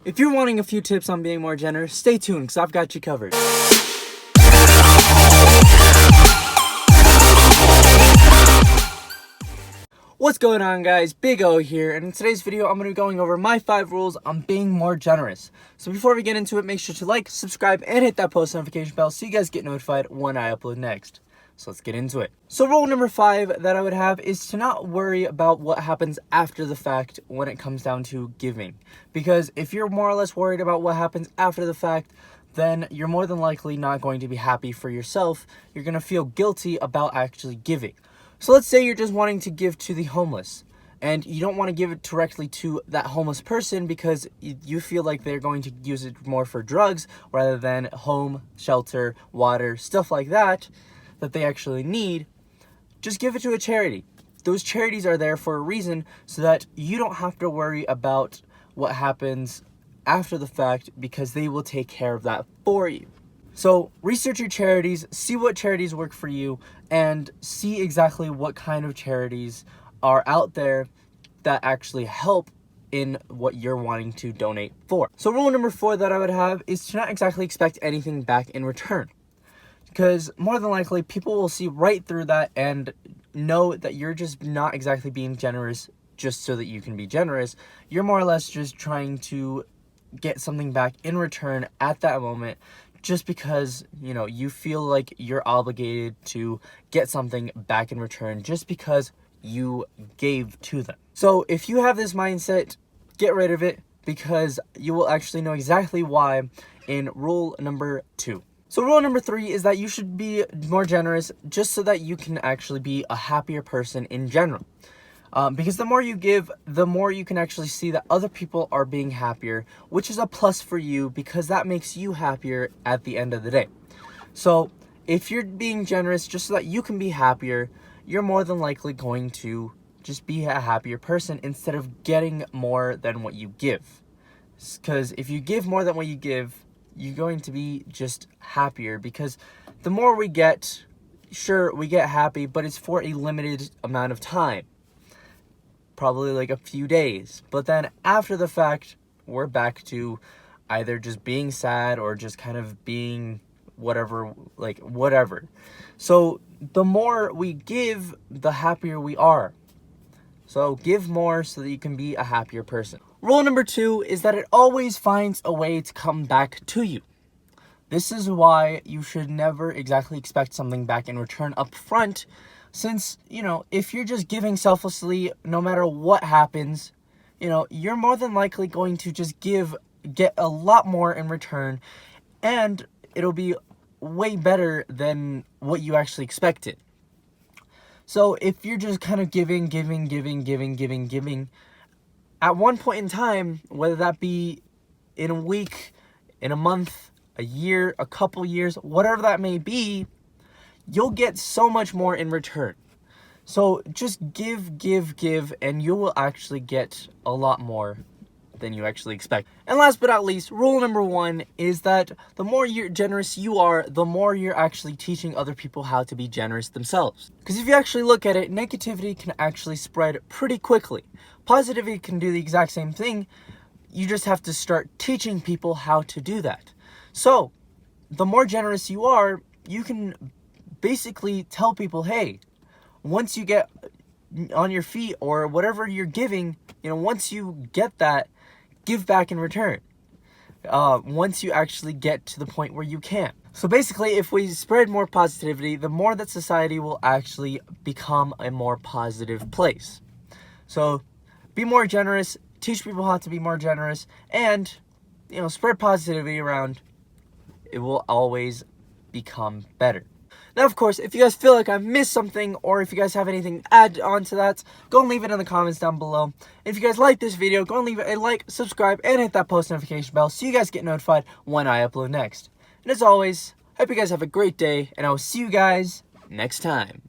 If you're wanting a few tips on being more generous, stay tuned because I've got you covered. What's going on, guys? Big O here, and in today's video I'm going to be going over my 5 rules on being more generous. So before we get into it, make sure to like, subscribe, and hit that post notification bell so you guys get notified when I upload next. So let's get into it. So rule number 5 that I would have is to not worry about what happens after the fact when it comes down to giving. Because if you're more or less worried about what happens after the fact, then you're more than likely not going to be happy for yourself. You're going to feel guilty about actually giving. So let's say you're just wanting to give to the homeless, and you don't want to give it directly to that homeless person because you feel like they're going to use it more for drugs rather than home, shelter, water, stuff like that they actually need. Just give it to a charity. Those charities are there for a reason so that you don't have to worry about what happens after the fact because they will take care of that for you. So research your charities, see what charities work for you, and see exactly what kind of charities are out there that actually help in what you're wanting to donate for. So rule number 4 that I would have is to not exactly expect anything back in return. Because more than likely, people will see right through that and know that you're just not exactly being generous just so that you can be generous. You're more or less just trying to get something back in return at that moment just because, you feel like you're obligated to get something back in return just because you gave to them. So if you have this mindset, get rid of it because you will actually know exactly why in rule number 2. So rule number 3 is that you should be more generous just so that you can actually be a happier person in general. Because the more you give, the more you can actually see that other people are being happier, which is a plus for you because that makes you happier at the end of the day. So if you're being generous just so that you can be happier, you're more than likely going to just be a happier person instead of getting more than what you give. Because if you give more than what you give, you're going to be just happier because the more we get, sure, we get happy, but it's for a limited amount of time. Probably like a few days. But then after the fact, we're back to either just being sad or just kind of being whatever. So the more we give, the happier we are. So give more so that you can be a happier person. Rule number 2 is that it always finds a way to come back to you. This is why you should never exactly expect something back in return up front, since, if you're just giving selflessly, no matter what happens, you're more than likely going to just get a lot more in return, and it'll be way better than what you actually expected. So if you're just kind of giving, at one point in time, whether that be in a week, in a month, a year, a couple years, whatever that may be, you'll get so much more in return. So just give, and you will actually get a lot more than you actually expect. And last but not least, rule number 1 is that the more generous you are, the more you're actually teaching other people how to be generous themselves. Because if you actually look at it, negativity can actually spread pretty quickly. Positivity can do the exact same thing. You just have to start teaching people how to do that. So the more generous you are, you can basically tell people, hey, once you get on your feet or whatever you're giving, once you get that, give back in return. Once you actually get to the point where you can. So basically, if we spread more positivity, the more that society will actually become a more positive place. So be more generous, teach people how to be more generous, and, spread positivity around. It will always become better. Now, of course, if you guys feel like I missed something, or if you guys have anything to add on to that, go and leave it in the comments down below. If you guys like this video, go and leave it a like, subscribe, and hit that post notification bell so you guys get notified when I upload next. And as always, hope you guys have a great day, and I will see you guys next time.